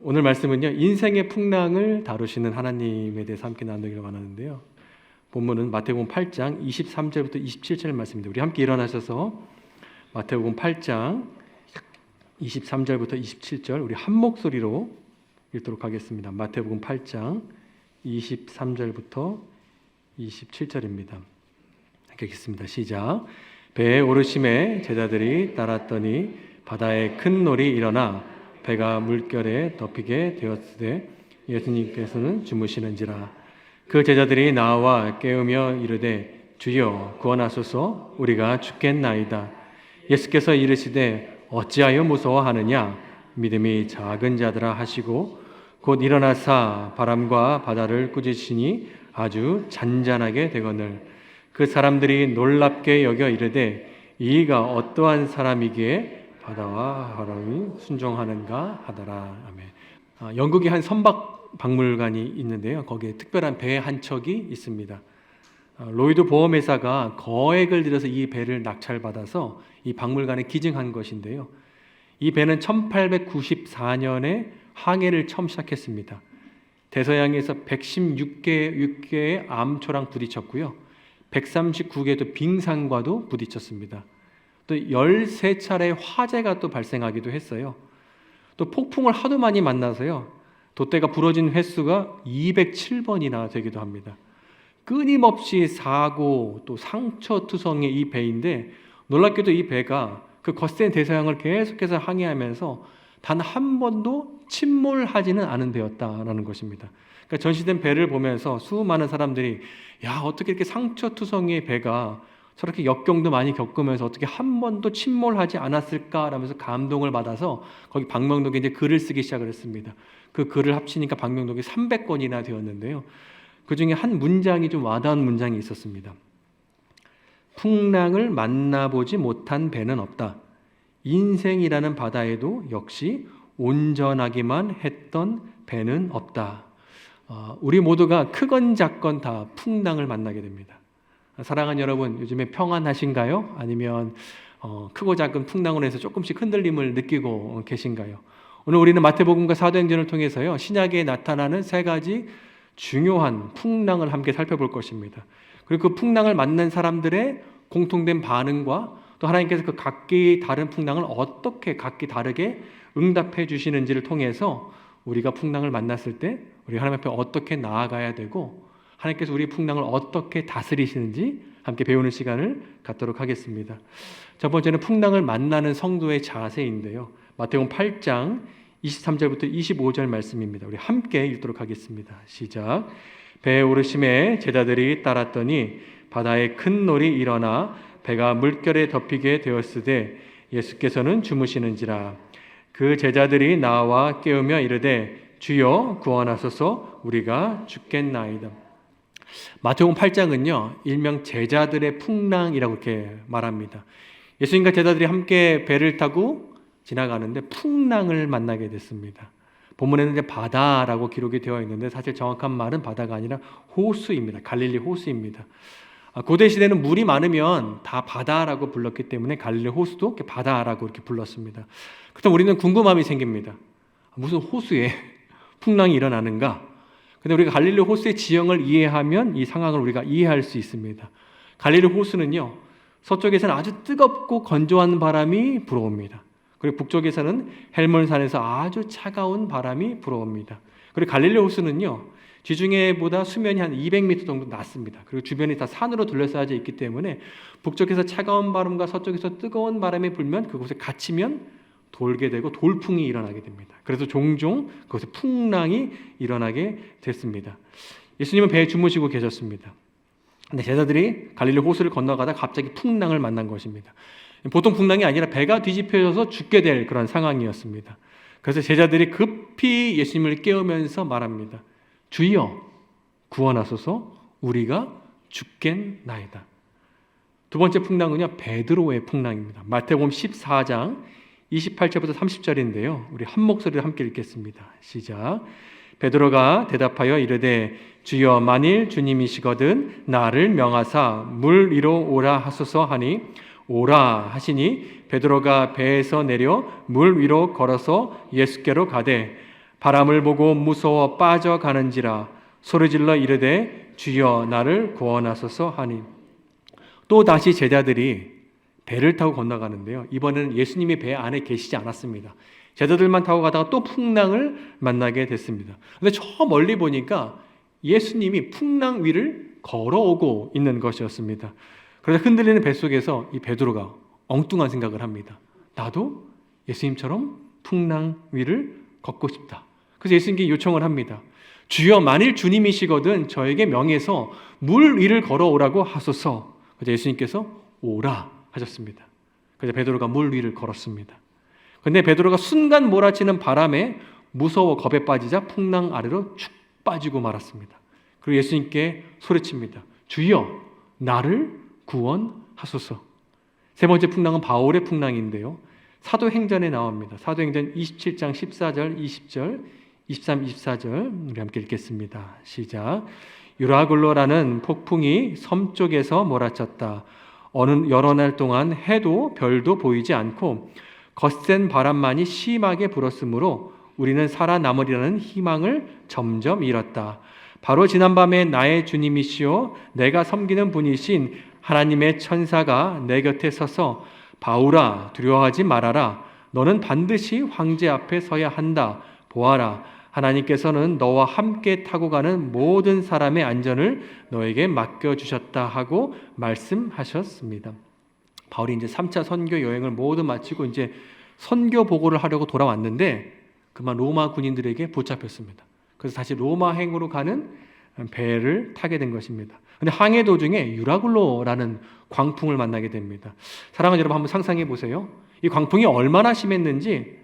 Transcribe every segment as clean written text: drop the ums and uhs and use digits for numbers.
오늘 말씀은요, 인생의 풍랑을 다루시는 하나님에 대해서 함께 나누기를 원하는데요. 본문은 마태복음 8장 23절부터 27절 말씀입니다. 우리 함께 일어나셔서 마태복음 8장 23절부터 27절 우리 한 목소리로 읽도록 하겠습니다. 마태복음 8장 23절부터 27절입니다. 읽겠습니다. 시작. 배에 오르심에 제자들이 따랐더니 바다에 큰 놀이 일어나 배가 물결에 덮이게 되었으되 예수님께서는 주무시는지라. 그 제자들이 나와 깨우며 이르되 주여 구원하소서, 우리가 죽겠나이다. 예수께서 이르시되 어찌하여 무서워하느냐, 믿음이 작은 자들아 하시고 곧 일어나사 바람과 바다를 꾸짖으시니 아주 잔잔하게 되거늘 그 사람들이 놀랍게 여겨 이르되 이가 어떠한 사람이기에 바다와 바람이 순종하는가 하더라. 아멘. 영국에 한 선박 박물관이 있는데요. 거기에 특별한 배 한 척이 있습니다. 로이드 보험회사가 거액을 들여서 이 배를 낙찰받아서 이 박물관에 기증한 것인데요. 이 배는 1894년에 항해를 처음 시작했습니다. 대서양에서 116개의 암초랑 부딪혔고요. 139개의 빙산과도 부딪혔습니다. 또 13차례의 화재가 또 발생하기도 했어요. 또 폭풍을 하도 많이 만나서요. 돛대가 부러진 횟수가 207번이나 되기도 합니다. 끊임없이 사고 또 상처투성의 이 배인데 놀랍게도 이 배가 그 거센 대서양을 계속해서 항해하면서 단 한 번도 침몰하지는 않은 배였다라는 것입니다. 그러니까 전시된 배를 보면서 수많은 사람들이 야, 어떻게 이렇게 상처투성이의 배가 저렇게 역경도 많이 겪으면서 어떻게 한 번도 침몰하지 않았을까라면서 감동을 받아서 거기 방명록에 이제 글을 쓰기 시작을 했습니다. 그 글을 합치니까 방명록이 300권이나 되었는데요. 그 중에 한 문장이 좀 와닿은 문장이 있었습니다. 풍랑을 만나보지 못한 배는 없다. 인생이라는 바다에도 역시 온전하기만 했던 배는 없다. 우리 모두가 크건 작건 다 풍랑을 만나게 됩니다. 사랑하는 여러분, 요즘에 평안하신가요? 아니면 크고 작은 풍랑으로 해서 조금씩 흔들림을 느끼고 계신가요? 오늘 우리는 마태복음과 사도행전을 통해서요, 신약에 나타나는 세 가지 중요한 풍랑을 함께 살펴볼 것입니다. 그리고 그 풍랑을 만난 사람들의 공통된 반응과 또 하나님께서 그 각기 다른 풍랑을 어떻게 각기 다르게 응답해 주시는지를 통해서 우리가 풍랑을 만났을 때 우리 하나님 앞에 어떻게 나아가야 되고 하나님께서 우리 풍랑을 어떻게 다스리시는지 함께 배우는 시간을 갖도록 하겠습니다. 첫 번째는 풍랑을 만나는 성도의 자세인데요. 마태복음 8장 23절부터 25절 말씀입니다. 우리 함께 읽도록 하겠습니다. 시작. 배에 오르심에 제자들이 따랐더니 바다에 큰 놀이 일어나 배가 물결에 덮이게 되었으되 예수께서는 주무시는지라. 그 제자들이 나와 깨우며 이르되 주여 구원하소서, 우리가 죽겠나이다. 마태복음 8장은요, 일명 제자들의 풍랑이라고 이렇게 말합니다. 예수님과 제자들이 함께 배를 타고 지나가는데 풍랑을 만나게 됐습니다. 본문에는 이제 바다라고 기록이 되어 있는데 사실 정확한 말은 바다가 아니라 호수입니다. 갈릴리 호수입니다. 고대 시대는 물이 많으면 다 바다라고 불렀기 때문에 갈릴리 호수도 이렇게 바다라고 이렇게 불렀습니다. 그렇다면 우리는 궁금함이 생깁니다. 무슨 호수에 풍랑이 일어나는가? 근데 우리가 갈릴리 호수의 지형을 이해하면 이 상황을 우리가 이해할 수 있습니다. 갈릴리 호수는요, 서쪽에서는 아주 뜨겁고 건조한 바람이 불어옵니다. 그리고 북쪽에서는 헬몬산에서 아주 차가운 바람이 불어옵니다. 그리고 갈릴리 호수는요, 지중해보다 수면이 한 200m 정도 낮습니다. 그리고 주변이 다 산으로 둘러싸여져 있기 때문에 북쪽에서 차가운 바람과 서쪽에서 뜨거운 바람이 불면 그곳에 갇히면 돌게 되고 돌풍이 일어나게 됩니다. 그래서 종종 그곳에 풍랑이 일어나게 됐습니다. 예수님은 배에 주무시고 계셨습니다. 근데 제자들이 갈릴리 호수를 건너가다 갑자기 풍랑을 만난 것입니다. 보통 풍랑이 아니라 배가 뒤집혀져서 죽게 될 그런 상황이었습니다. 그래서 제자들이 급히 예수님을 깨우면서 말합니다. 주여 구원하소서, 우리가 죽겠나이다. 두 번째 풍랑은요, 베드로의 풍랑입니다. 마태복음 14장 28절부터 30절인데요. 우리 한 목소리로 함께 읽겠습니다. 시작. 베드로가 대답하여 이르되 주여 만일 주님이시거든 나를 명하사 물 위로 오라 하소서 하니 오라 하시니 베드로가 배에서 내려 물 위로 걸어서 예수께로 가되 바람을 보고 무서워 빠져가는지라 소리질러 이르되 주여 나를 구원하소서 하니. 또 다시 제자들이 배를 타고 건너가는데요. 이번에는 예수님이 배 안에 계시지 않았습니다. 제자들만 타고 가다가 또 풍랑을 만나게 됐습니다. 근데 저 멀리 보니까 예수님이 풍랑 위를 걸어오고 있는 것이었습니다. 그러자 흔들리는 뱃속에서 이 베드로가 엉뚱한 생각을 합니다. 나도 예수님처럼 풍랑 위를 걷고 싶다. 그래서 예수님께 요청을 합니다. 주여 만일 주님이시거든 저에게 명해서 물 위를 걸어오라고 하소서. 그래서 예수님께서 오라 하셨습니다. 그래서 베드로가 물 위를 걸었습니다. 그런데 베드로가 순간 몰아치는 바람에 무서워 겁에 빠지자 풍랑 아래로 축 빠지고 말았습니다. 그리고 예수님께 소리칩니다. 주여 나를 구원하소서. 세 번째 풍랑은 바울의 풍랑인데요. 사도행전에 나옵니다. 사도행전 27장 14절, 20절, 23, 24절 우리 함께 읽겠습니다. 시작. 유라굴로라는 폭풍이 섬 쪽에서 몰아쳤다. 어느 여러 날 동안 해도 별도 보이지 않고 거센 바람만이 심하게 불었으므로 우리는 살아남으리라는 희망을 점점 잃었다. 바로 지난밤에 나의 주님이시오 내가 섬기는 분이신 하나님의 천사가 내 곁에 서서 바울아 두려워하지 말아라. 너는 반드시 황제 앞에 서야 한다. 보아라. 하나님께서는 너와 함께 타고 가는 모든 사람의 안전을 너에게 맡겨주셨다 하고 말씀하셨습니다. 바울이 이제 3차 선교 여행을 모두 마치고 이제 선교 보고를 하려고 돌아왔는데 그만 로마 군인들에게 붙잡혔습니다. 그래서 다시 로마행으로 가는 배를 타게 된 것입니다. 근데 항해 도중에 유라굴로라는 광풍을 만나게 됩니다. 사랑하는 여러분 한번 상상해 보세요. 이 광풍이 얼마나 심했는지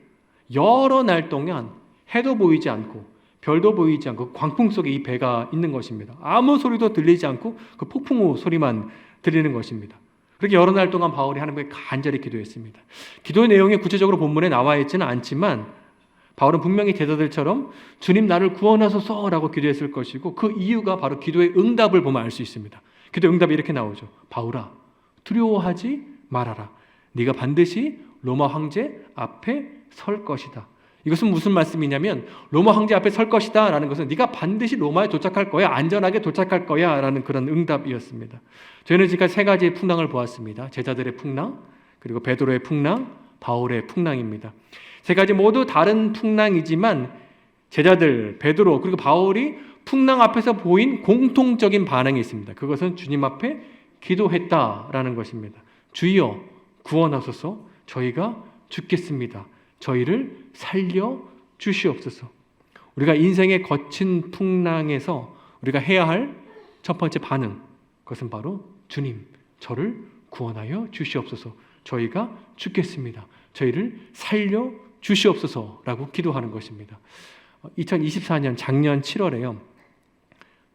여러 날 동안 해도 보이지 않고 별도 보이지 않고 광풍 속에 이 배가 있는 것입니다. 아무 소리도 들리지 않고 그 폭풍우 소리만 들리는 것입니다. 그렇게 여러 날 동안 바울이 하나님께 간절히 기도했습니다. 기도의 내용이 구체적으로 본문에 나와 있지는 않지만 바울은 분명히 제자들처럼 주님 나를 구원하소서라고 기도했을 것이고 그 이유가 바로 기도의 응답을 보면 알 수 있습니다. 기도의 응답이 이렇게 나오죠. 바울아 두려워하지 말아라. 네가 반드시 로마 황제 앞에 설 것이다. 이것은 무슨 말씀이냐면 로마 황제 앞에 설 것이다 라는 것은 네가 반드시 로마에 도착할 거야. 안전하게 도착할 거야 라는 그런 응답이었습니다. 저희는 지금까지 세 가지의 풍랑을 보았습니다. 제자들의 풍랑, 그리고 베드로의 풍랑, 바울의 풍랑입니다. 세 가지 모두 다른 풍랑이지만 제자들, 베드로, 그리고 바울이 풍랑 앞에서 보인 공통적인 반응이 있습니다. 그것은 주님 앞에 기도했다라는 것입니다. 주여 구원하소서. 저희가 죽겠습니다. 저희를 살려 주시옵소서. 우리가 인생의 거친 풍랑에서 우리가 해야 할 첫 번째 반응, 그것은 바로 주님, 저를 구원하여 주시옵소서. 저희가 죽겠습니다. 저희를 살려 주시옵소서라고 기도하는 것입니다. 2024년 작년 7월에요.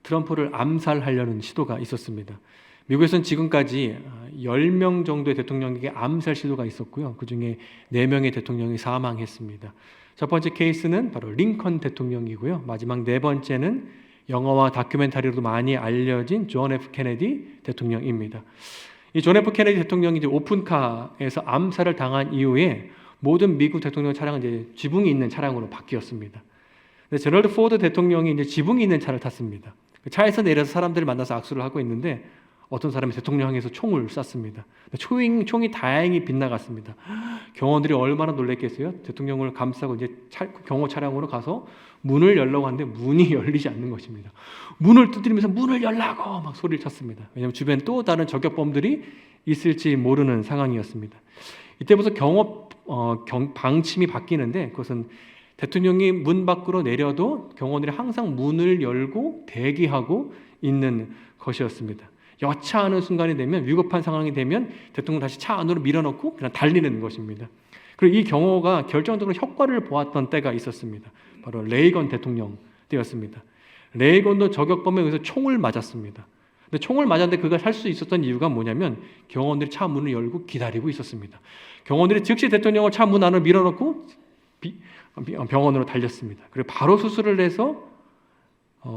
트럼프를 암살하려는 시도가 있었습니다. 미국에서는 지금까지 10명 정도의 대통령에게 암살 시도가 있었고요. 그중에 4명의 대통령이 사망했습니다. 첫 번째 케이스는 바로 링컨 대통령이고요. 마지막 네 번째는 영화와 다큐멘터리로도 많이 알려진 존 F 케네디 대통령입니다. 이 존 F 케네디 대통령이 이제 오픈카에서 암살을 당한 이후에 모든 미국 대통령 차량은 이제 지붕이 있는 차량으로 바뀌었습니다. 제럴드 포드 대통령이 이제 지붕이 있는 차를 탔습니다. 차에서 내려서 사람들을 만나서 악수를 하고 있는데 어떤 사람이 대통령 향해서 총을 쐈습니다. 총이 다행히 빗나갔습니다. 경호원들이 얼마나 놀랐겠어요? 대통령을 감싸고 이제 경호 차량으로 가서 문을 열려고 하는데 문이 열리지 않는 것입니다. 문을 두드리면서 문을 열라고 막 소리를 쳤습니다. 왜냐하면 주변에 또 다른 저격범들이 있을지 모르는 상황이었습니다. 이때부터 방침이 바뀌는데 그것은 대통령이 문 밖으로 내려도 경호원들이 항상 문을 열고 대기하고 있는 것이었습니다. 여차하는 순간이 되면 위급한 상황이 되면 대통령 다시 차 안으로 밀어넣고 그냥 달리는 것입니다. 그리고 이 경호가 결정적으로 효과를 보았던 때가 있었습니다. 바로 레이건 대통령 때였습니다. 레이건도 저격범에 의해서 총을 맞았습니다. 근데 총을 맞았는데 그가 살 수 있었던 이유가 뭐냐면 경호원들이 차 문을 열고 기다리고 있었습니다. 경호원들이 즉시 대통령을 차 문 안으로 밀어넣고 병원으로 달렸습니다. 그리고 바로 수술을 해서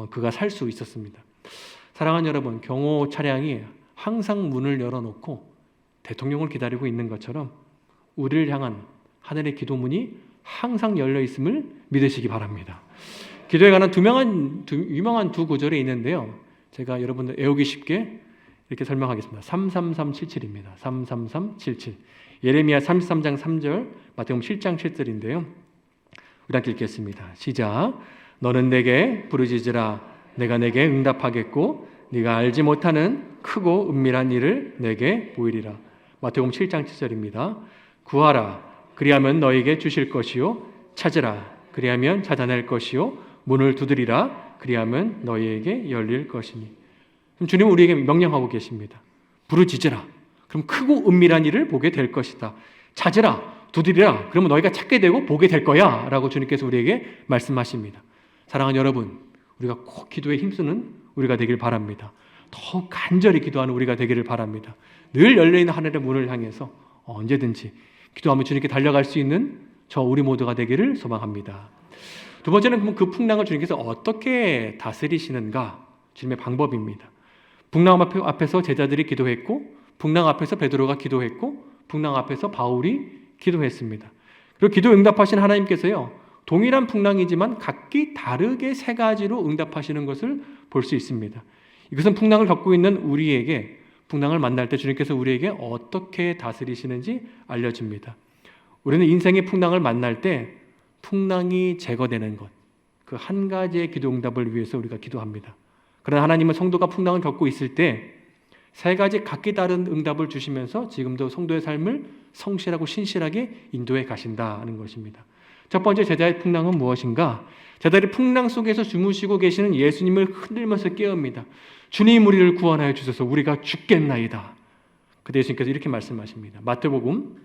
그가 살 수 있었습니다. 사랑하는 여러분, 경호 차량이 항상 문을 열어놓고 대통령을 기다리고 있는 것처럼 우리를 향한 하늘의 기도문이 항상 열려 있음을 믿으시기 바랍니다. 기도에 관한 유명한 두 구절이 있는데요. 제가 여러분들 외우기 쉽게 이렇게 설명하겠습니다. 33377입니다. 33377. 예레미야 33장 3절, 마태복음 7장 7절인데요. 우리 함께 읽겠습니다. 시작. 너는 내게 부르짖으라. 내가 내게 응답하겠고 네가 알지 못하는 크고 은밀한 일을 내게 보이리라. 마태복음 7장 7절입니다. 구하라. 그리하면 너에게 주실 것이요. 찾으라. 그리하면 찾아낼 것이요. 문을 두드리라. 그리하면 너희에게 열릴 것이니. 주님은 우리에게 명령하고 계십니다. 부르짖으라. 그럼 크고 은밀한 일을 보게 될 것이다. 찾으라. 두드리라. 그러면 너희가 찾게 되고 보게 될 거야. 라고 주님께서 우리에게 말씀하십니다. 사랑하는 여러분, 우리가 꼭 기도에 힘쓰는 우리가 되길 바랍니다. 더욱 간절히 기도하는 우리가 되기를 바랍니다. 늘 열려있는 하늘의 문을 향해서 언제든지 기도하며 주님께 달려갈 수 있는 저 우리 모두가 되기를 소망합니다. 두 번째는 그 풍랑을 주님께서 어떻게 다스리시는가? 주님의 방법입니다. 풍랑 앞에서 제자들이 기도했고, 풍랑 앞에서 베드로가 기도했고, 풍랑 앞에서 바울이 기도했습니다. 그리고 기도 응답하신 하나님께서요, 동일한 풍랑이지만 각기 다르게 세 가지로 응답하시는 것을 볼 수 있습니다. 이것은 풍랑을 겪고 있는 우리에게, 풍랑을 만날 때 주님께서 우리에게 어떻게 다스리시는지 알려줍니다. 우리는 인생의 풍랑을 만날 때 풍랑이 제거되는 것, 그 한 가지의 기도 응답을 위해서 우리가 기도합니다. 그러나 하나님은 성도가 풍랑을 겪고 있을 때 세 가지 각기 다른 응답을 주시면서 지금도 성도의 삶을 성실하고 신실하게 인도해 가신다는 것입니다. 첫 번째 제자의 풍랑은 무엇인가? 제자들이 풍랑 속에서 주무시고 계시는 예수님을 흔들면서 깨웁니다. 주님, 우리를 구원하여 주소서. 우리가 죽겠나이다. 그때 예수님께서 이렇게 말씀하십니다. 마태복음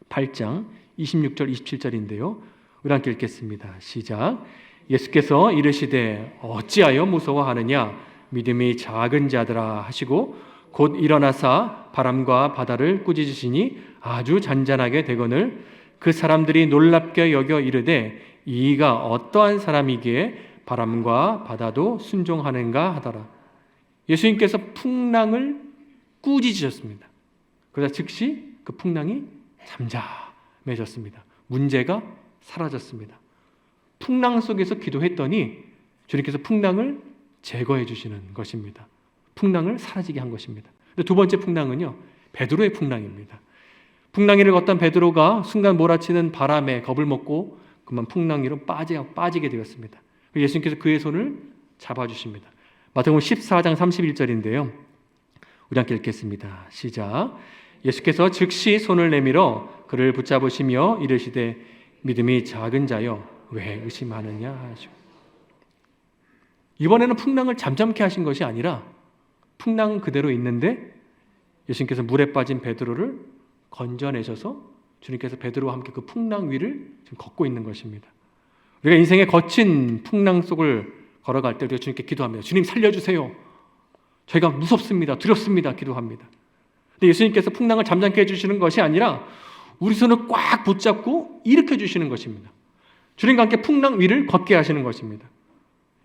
8장 26절 27절인데요. 우리 함께 읽겠습니다. 시작. 예수께서 이르시되 어찌하여 무서워하느냐? 믿음이 작은 자들아 하시고 곧 일어나사 바람과 바다를 꾸짖으시니 아주 잔잔하게 되거늘 그 사람들이 놀랍게 여겨 이르되 이가 어떠한 사람이기에 바람과 바다도 순종하는가 하더라. 예수님께서 풍랑을 꾸짖으셨습니다. 그러자 즉시 그 풍랑이 잠잠해졌습니다. 문제가 사라졌습니다. 풍랑 속에서 기도했더니 주님께서 풍랑을 제거해 주시는 것입니다. 풍랑을 사라지게 한 것입니다. 두 번째 풍랑은요, 베드로의 풍랑입니다. 풍랑이를 걷던 베드로가 순간 몰아치는 바람에 겁을 먹고 그만 풍랑 위로 빠지게 되었습니다. 예수님께서 그의 손을 잡아주십니다. 마태복음 14장 31절인데요. 우리 함께 읽겠습니다. 시작. 예수께서 즉시 손을 내밀어 그를 붙잡으시며 이르시되 믿음이 작은 자여 왜 의심하느냐 하시고. 이번에는 풍랑을 잠잠케 하신 것이 아니라 풍랑은 그대로 있는데 예수님께서 물에 빠진 베드로를 건져내셔서 주님께서 베드로와 함께 그 풍랑 위를 지금 걷고 있는 것입니다. 우리가 인생의 거친 풍랑 속을 걸어갈 때 우리가 주님께 기도합니다. 주님 살려주세요. 저희가 무섭습니다. 두렵습니다. 기도합니다. 근데 예수님께서 풍랑을 잠잠케 해주시는 것이 아니라 우리 손을 꽉 붙잡고 일으켜 주시는 것입니다. 주님과 함께 풍랑 위를 걷게 하시는 것입니다.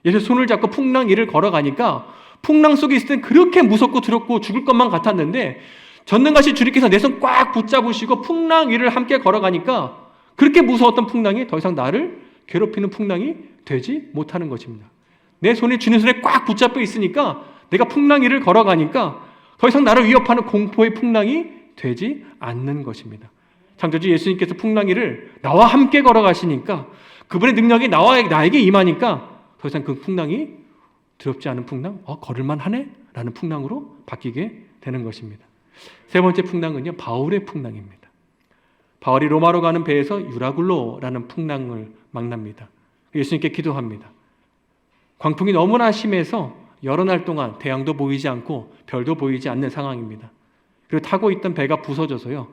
예수 손을 잡고 풍랑 위를 걸어가니까 풍랑 속에 있을 땐 그렇게 무섭고 두렵고 죽을 것만 같았는데 전능하신 주님께서 내 손 꽉 붙잡으시고 풍랑 위를 함께 걸어가니까 그렇게 무서웠던 풍랑이 더 이상 나를 괴롭히는 풍랑이 되지 못하는 것입니다. 내 손이 주님 손에 꽉 붙잡혀 있으니까 내가 풍랑 위를 걸어가니까 더 이상 나를 위협하는 공포의 풍랑이 되지 않는 것입니다. 창조주 예수님께서 풍랑 위를 나와 함께 걸어가시니까 그분의 능력이 나에게 임하니까 더 이상 그 풍랑이 두렵지 않은 풍랑, 걸을만 하네? 라는 풍랑으로 바뀌게 되는 것입니다. 세 번째 풍랑은요, 바울의 풍랑입니다. 바울이 로마로 가는 배에서 유라굴로라는 풍랑을 만납니다. 예수님께 기도합니다. 광풍이 너무나 심해서 여러 날 동안 태양도 보이지 않고 별도 보이지 않는 상황입니다. 그리고 타고 있던 배가 부서져서요,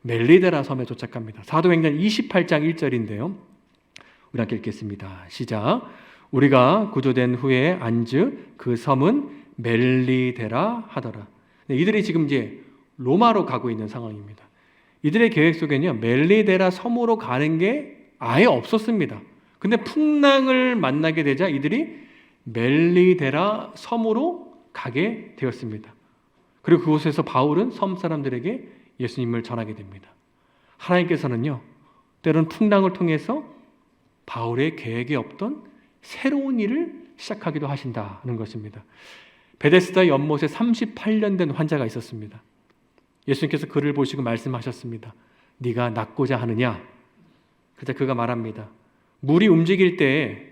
멜리데라 섬에 도착합니다. 사도행전 28장 1절인데요. 우리 함께 읽겠습니다. 시작. 우리가 구조된 후에 안즉 그 섬은 멜리데라 하더라. 이들이 지금 이제 로마로 가고 있는 상황입니다. 이들의 계획 속에는요, 멜리데라 섬으로 가는 게 아예 없었습니다. 근데 풍랑을 만나게 되자 이들이 멜리데라 섬으로 가게 되었습니다. 그리고 그곳에서 바울은 섬 사람들에게 예수님을 전하게 됩니다. 하나님께서는요, 때로는 풍랑을 통해서 바울의 계획에 없던 새로운 일을 시작하기도 하신다는 것입니다. 베데스다 연못에 38년 된 환자가 있었습니다. 예수님께서 그를 보시고 말씀하셨습니다. 네가 낫고자 하느냐? 그때 그가 말합니다. 물이 움직일 때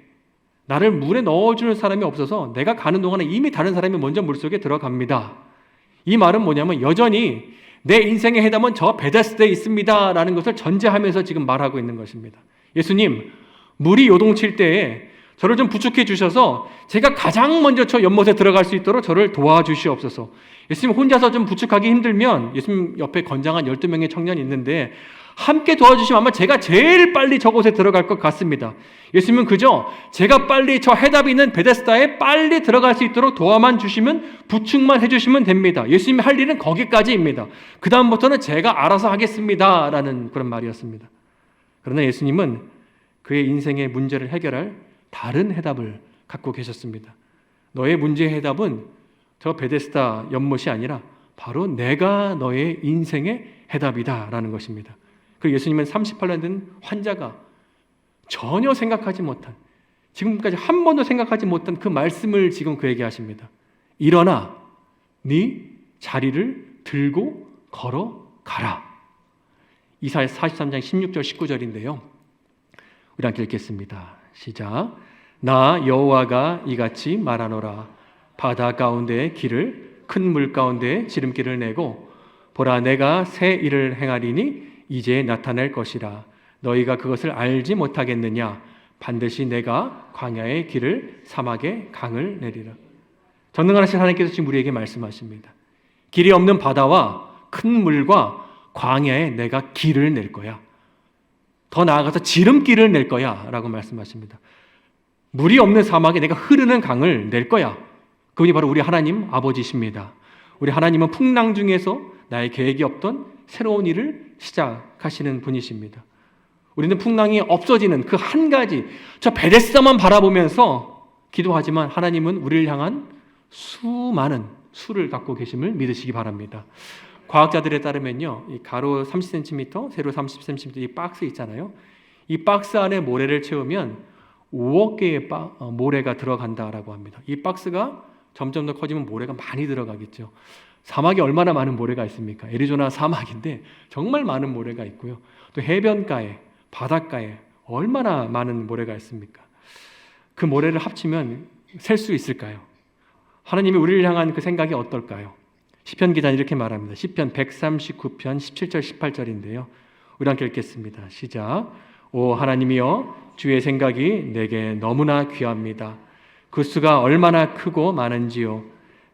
나를 물에 넣어주는 사람이 없어서 내가 가는 동안에 이미 다른 사람이 먼저 물속에 들어갑니다. 이 말은 뭐냐면 여전히 내 인생의 해답은 저 베데스다에 있습니다 라는 것을 전제하면서 지금 말하고 있는 것입니다. 예수님, 물이 요동칠 때에 저를 좀 부축해 주셔서 제가 가장 먼저 저 연못에 들어갈 수 있도록 저를 도와주시옵소서. 예수님 혼자서 좀 부축하기 힘들면 예수님 옆에 건장한 12명의 청년이 있는데 함께 도와주시면 아마 제가 제일 빨리 저곳에 들어갈 것 같습니다. 예수님은 그저 제가 빨리 저 해답이 있는 베데스다에 빨리 들어갈 수 있도록 도와만 주시면 부축만 해주시면 됩니다. 예수님이 할 일은 거기까지입니다. 그 다음부터는 제가 알아서 하겠습니다 라는 그런 말이었습니다. 그러나 예수님은 그의 인생의 문제를 해결할 다른 해답을 갖고 계셨습니다. 너의 문제의 해답은 저 베데스다 연못이 아니라 바로 내가 너의 인생의 해답이다 라는 것입니다. 그리고 예수님은 38년 된 환자가 전혀 생각하지 못한, 지금까지 한 번도 생각하지 못한 그 말씀을 지금 그에게 하십니다. 일어나 네 자리를 들고 걸어가라. 이사야 43장 16절 19절인데요. 우리 함께 읽겠습니다. 시작. 나 여호와가 이같이 말하노라. 바다 가운데 길을 큰 물 가운데 지름길을 내고 보라 내가 새 일을 행하리니 이제 나타낼 것이라. 너희가 그것을 알지 못하겠느냐? 반드시 내가 광야의 길을 사막의 강을 내리라. 전능하신 하나님께서 지금 우리에게 말씀하십니다. 길이 없는 바다와 큰 물과 광야에 내가 길을 낼 거야. 더 나아가서 지름길을 낼 거야 라고 말씀하십니다. 물이 없는 사막에 내가 흐르는 강을 낼 거야. 그분이 바로 우리 하나님 아버지십니다. 우리 하나님은 풍랑 중에서 나의 계획이 없던 새로운 일을 시작하시는 분이십니다. 우리는 풍랑이 없어지는 그 한 가지, 저 베데스다만 바라보면서 기도하지만 하나님은 우리를 향한 수많은 수를 갖고 계심을 믿으시기 바랍니다. 과학자들에 따르면요, 이 가로 30cm, 세로 30cm 이 박스 있잖아요. 이 박스 안에 모래를 채우면 5억 개의 모래가 들어간다라고 합니다. 이 박스가 점점 더 커지면 모래가 많이 들어가겠죠. 사막에 얼마나 많은 모래가 있습니까? 애리조나 사막인데 정말 많은 모래가 있고요. 또 해변가에, 바닷가에 얼마나 많은 모래가 있습니까? 그 모래를 합치면 셀 수 있을까요? 하나님이 우리를 향한 그 생각이 어떨까요? 시편 기자는 이렇게 말합니다. 시편 139편 17절 18절인데요. 우리 함께 읽겠습니다. 시작. 오 하나님이여 주의 생각이 내게 너무나 귀합니다. 그 수가 얼마나 크고 많은지요.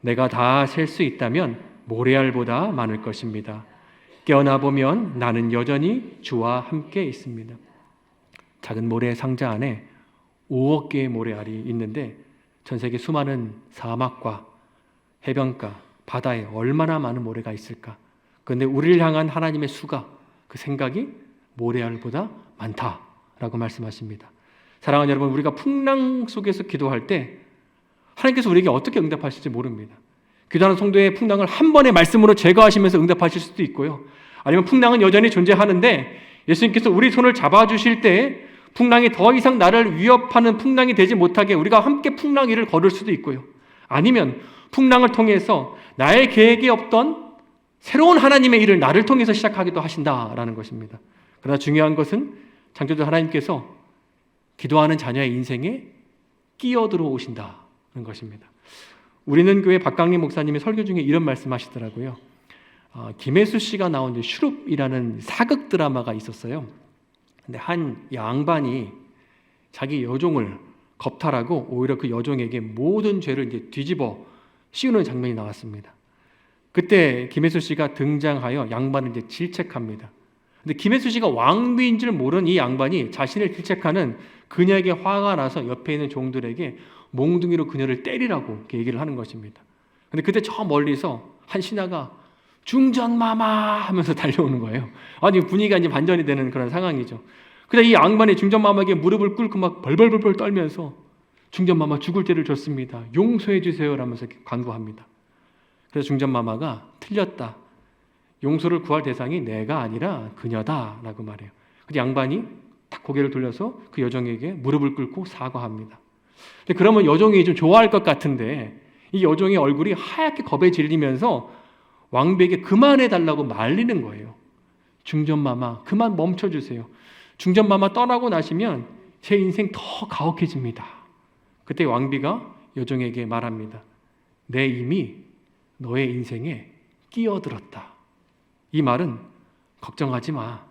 내가 다 셀 수 있다면 모래알보다 많을 것입니다. 깨어나 보면 나는 여전히 주와 함께 있습니다. 작은 모래 상자 안에 5억 개의 모래알이 있는데 전 세계 수많은 사막과 해변가, 바다에 얼마나 많은 모래가 있을까? 그런데 우리를 향한 하나님의 수가, 그 생각이 모래알보다 많다라고 말씀하십니다. 사랑하는 여러분, 우리가 풍랑 속에서 기도할 때 하나님께서 우리에게 어떻게 응답하실지 모릅니다. 기도하는 성도의 풍랑을 한 번의 말씀으로 제거하시면서 응답하실 수도 있고요. 아니면 풍랑은 여전히 존재하는데 예수님께서 우리 손을 잡아주실 때 풍랑이 더 이상 나를 위협하는 풍랑이 되지 못하게 우리가 함께 풍랑 위를 걸을 수도 있고요. 아니면 풍랑을 통해서 나의 계획이 없던 새로운 하나님의 일을 나를 통해서 시작하기도 하신다라는 것입니다. 그러나 중요한 것은 창조주 하나님께서 기도하는 자녀의 인생에 끼어들어오신다는 것입니다. 우리는 교회 박강림 목사님의 설교 중에 이런 말씀하시더라고요. 김혜수 씨가 나온 슈룹이라는 사극 드라마가 있었어요. 근데 한 양반이 자기 여종을 겁탈하고 오히려 그 여종에게 모든 죄를 이제 뒤집어 씌우는 장면이 나왔습니다. 그때 김혜수 씨가 등장하여 양반을 이제 질책합니다. 근데 김혜수 씨가 왕비인 줄 모르는 이 양반이 자신을 질책하는 그녀에게 화가 나서 옆에 있는 종들에게 몽둥이로 그녀를 때리라고 이렇게 얘기를 하는 것입니다. 근데 그때 저 멀리서 한 신하가 중전마마 하면서 달려오는 거예요. 아니 분위기가 이제 반전이 되는 그런 상황이죠. 근데 이 양반이 중전마마에게 무릎을 꿇고 막 벌벌벌벌 떨면서 중전마마 죽을 죄를 졌습니다. 용서해 주세요 라면서 간구합니다. 그래서 중전마마가 틀렸다. 용서를 구할 대상이 내가 아니라 그녀다 라고 말해요. 그 양반이 딱 고개를 돌려서 그 여종에게 무릎을 꿇고 사과합니다. 근데 그러면 여종이 좀 좋아할 것 같은데 이 여종의 얼굴이 하얗게 겁에 질리면서 왕비에게 그만해달라고 말리는 거예요. 중전마마 그만 멈춰주세요. 중전마마 떠나고 나시면 제 인생 더 가혹해집니다. 그때 왕비가 여종에게 말합니다. 내 이미 너의 인생에 끼어들었다. 이 말은 걱정하지 마.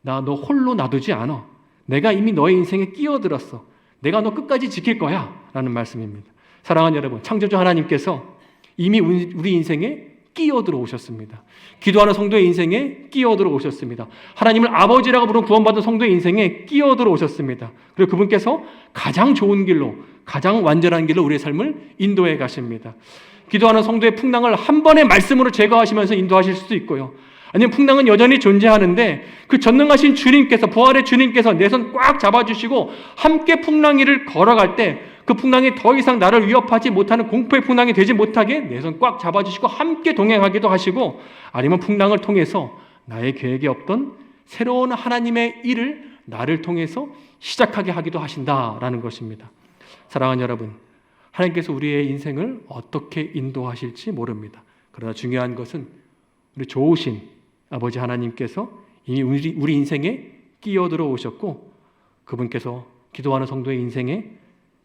나 너 홀로 놔두지 않아. 내가 이미 너의 인생에 끼어들었어. 내가 너 끝까지 지킬 거야. 라는 말씀입니다. 사랑하는 여러분, 창조주 하나님께서 이미 우리 인생에 끼어들어 오셨습니다. 기도하는 성도의 인생에 끼어들어 오셨습니다. 하나님을 아버지라고 부르는 구원받은 성도의 인생에 끼어들어 오셨습니다. 그리고 그분께서 가장 좋은 길로, 가장 완전한 길로 우리의 삶을 인도해 가십니다. 기도하는 성도의 풍랑을 한 번의 말씀으로 제거하시면서 인도하실 수도 있고요. 아니면 풍랑은 여전히 존재하는데 그 전능하신 주님께서, 부활의 주님께서 내 손 꽉 잡아주시고 함께 풍랑 위를 걸어갈 때 그 풍랑이 더 이상 나를 위협하지 못하는 공포의 풍랑이 되지 못하게 내 손 꽉 잡아주시고 함께 동행하기도 하시고, 아니면 풍랑을 통해서 나의 계획에 없던 새로운 하나님의 일을 나를 통해서 시작하게 하기도 하신다라는 것입니다. 사랑하는 여러분, 하나님께서 우리의 인생을 어떻게 인도하실지 모릅니다. 그러나 중요한 것은 우리 좋으신 아버지 하나님께서 이미 우리 인생에 끼어들어 오셨고 그분께서 기도하는 성도의 인생에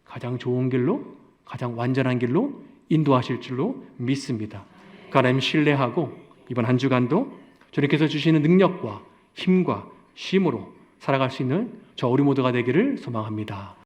가장 좋은 길로, 가장 완전한 길로 인도하실 줄로 믿습니다. 그 하나님 신뢰하고 이번 한 주간도 주님께서 주시는 능력과 힘과 쉼으로 살아갈 수 있는 저 우리 모두가 되기를 소망합니다.